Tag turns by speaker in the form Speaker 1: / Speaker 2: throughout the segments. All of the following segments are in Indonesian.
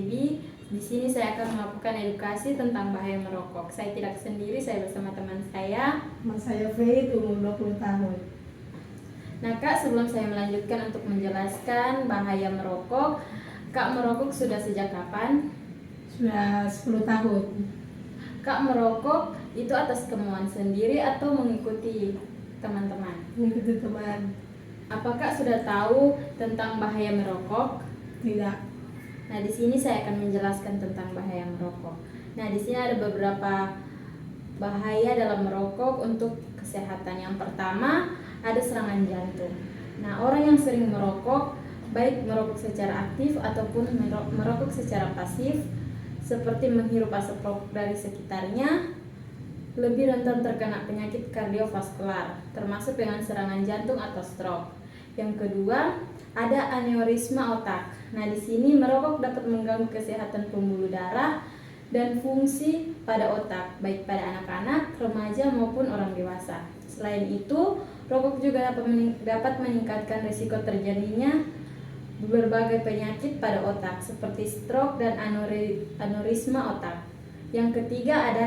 Speaker 1: Baby. Di sini saya akan melakukan edukasi tentang bahaya merokok. Saya tidak sendiri, saya bersama teman saya.
Speaker 2: Saya Faith, umur 20 tahun.
Speaker 1: Nah Kak, sebelum saya melanjutkan untuk menjelaskan bahaya merokok, Kak merokok sudah sejak kapan?
Speaker 2: Sudah 10 tahun.
Speaker 1: Kak merokok itu atas kemauan sendiri atau mengikuti teman-teman?
Speaker 2: Mengikuti teman.
Speaker 1: Apakah sudah tahu tentang bahaya merokok?
Speaker 2: Tidak.
Speaker 1: Nah, di sini saya akan menjelaskan tentang bahaya merokok. Nah, di sini ada beberapa bahaya dalam merokok untuk kesehatan. Yang pertama, ada serangan jantung. Nah, orang yang sering merokok, baik merokok secara aktif ataupun merokok secara pasif, seperti menghirup asap rokok dari sekitarnya, lebih rentan terkena penyakit kardiovaskular, termasuk dengan serangan jantung atau stroke. Yang kedua, ada aneurisma otak. Nah, di sini merokok dapat mengganggu kesehatan pembuluh darah dan fungsi pada otak, baik pada anak-anak, remaja maupun orang dewasa. Selain itu, rokok juga dapat meningkatkan risiko terjadinya berbagai penyakit pada otak seperti stroke dan aneurisma otak. Yang ketiga ada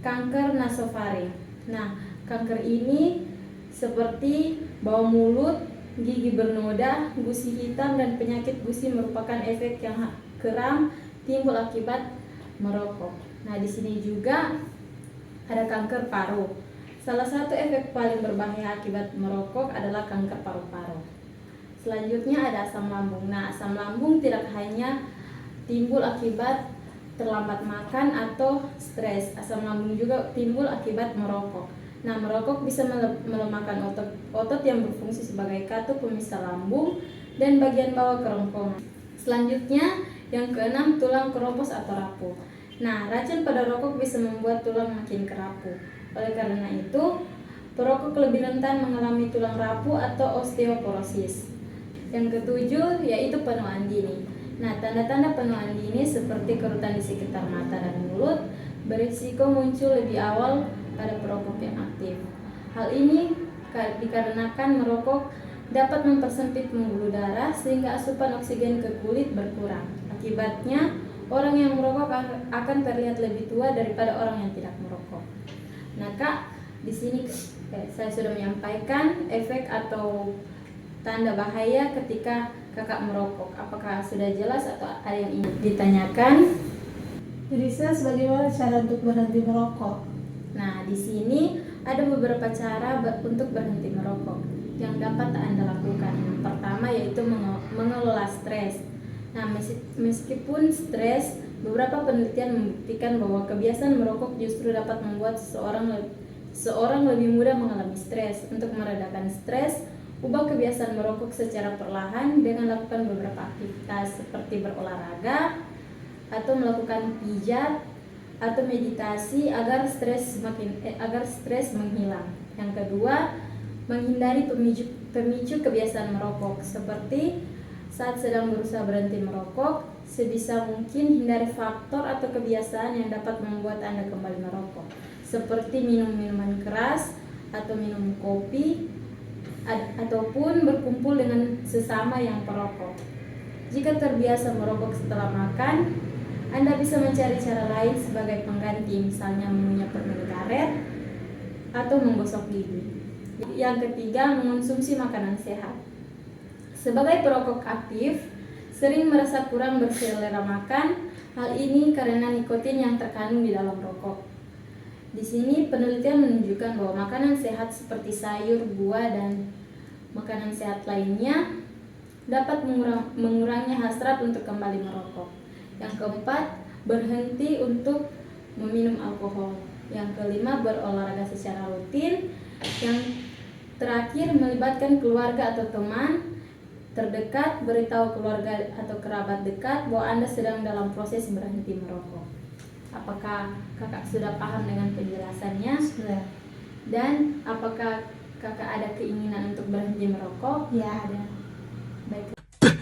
Speaker 1: kanker nasofaring. Nah, kanker ini seperti bau mulut, gigi bernoda, gusi hitam, dan penyakit gusi merupakan efek yang keram timbul akibat merokok. Nah, di sini juga ada kanker paru. Salah satu efek paling berbahaya akibat merokok adalah kanker paru-paru. Selanjutnya ada asam lambung. Nah, asam lambung tidak hanya timbul akibat terlambat makan atau stres. Asam lambung juga timbul akibat merokok. Nah, merokok bisa melemahkan otot yang berfungsi sebagai katup pemisah lambung dan bagian bawah kerongkongan. Selanjutnya, yang keenam, tulang keropos atau rapuh. Nah, racun pada rokok bisa membuat tulang makin kerapuh. Oleh karena itu, perokok lebih rentan mengalami tulang rapuh atau osteoporosis. Yang ketujuh, yaitu penuaan dini. Nah, tanda-tanda penuaan dini seperti kerutan di sekitar mata dan mulut berisiko muncul lebih awal pada perokok yang aktif. Hal ini dikarenakan merokok dapat mempersempit pembuluh darah sehingga asupan oksigen ke kulit berkurang. Akibatnya, orang yang merokok akan terlihat lebih tua daripada orang yang tidak merokok. Nah, Kak, di sini saya sudah menyampaikan efek atau tanda bahaya ketika Kakak merokok. Apakah sudah jelas atau ada yang ingin ditanyakan?
Speaker 2: Jadi bagaimana cara untuk berhenti merokok?
Speaker 1: Nah, di sini ada beberapa cara untuk berhenti merokok yang dapat Anda lakukan. Yang pertama yaitu mengelola stres. Nah, meskipun stres, beberapa penelitian membuktikan bahwa kebiasaan merokok justru dapat membuat seseorang lebih mudah mengalami stres. Untuk meredakan stres, ubah kebiasaan merokok secara perlahan dengan lakukan beberapa aktivitas seperti berolahraga atau melakukan pijat atau meditasi agar stres menghilang. Yang kedua, menghindari pemicu kebiasaan merokok seperti saat sedang berusaha berhenti merokok, sebisa mungkin hindari faktor atau kebiasaan yang dapat membuat Anda kembali merokok, seperti minum minuman keras atau minum kopi ataupun berkumpul dengan sesama yang perokok. Jika terbiasa merokok setelah makan, Anda bisa mencari cara lain sebagai pengganti, misalnya mengunyah permen karet atau menggosok gigi. Yang ketiga, mengonsumsi makanan sehat. Sebagai perokok aktif, sering merasa kurang berselera makan. Hal ini karena nikotin yang terkandung di dalam rokok. Di sini penelitian menunjukkan bahwa makanan sehat seperti sayur, buah, dan makanan sehat lainnya dapat mengurangi hasrat untuk kembali merokok. Yang keempat, berhenti untuk meminum alkohol. Yang kelima, berolahraga secara rutin. Yang terakhir, melibatkan keluarga atau teman terdekat, beritahu keluarga atau kerabat dekat bahwa Anda sedang dalam proses berhenti merokok. Apakah Kakak sudah paham dengan penjelasannya?
Speaker 2: Sudah.
Speaker 1: Dan apakah Kakak ada keinginan untuk berhenti merokok?
Speaker 2: Ya, ada.
Speaker 1: Baik.
Speaker 3: Baik.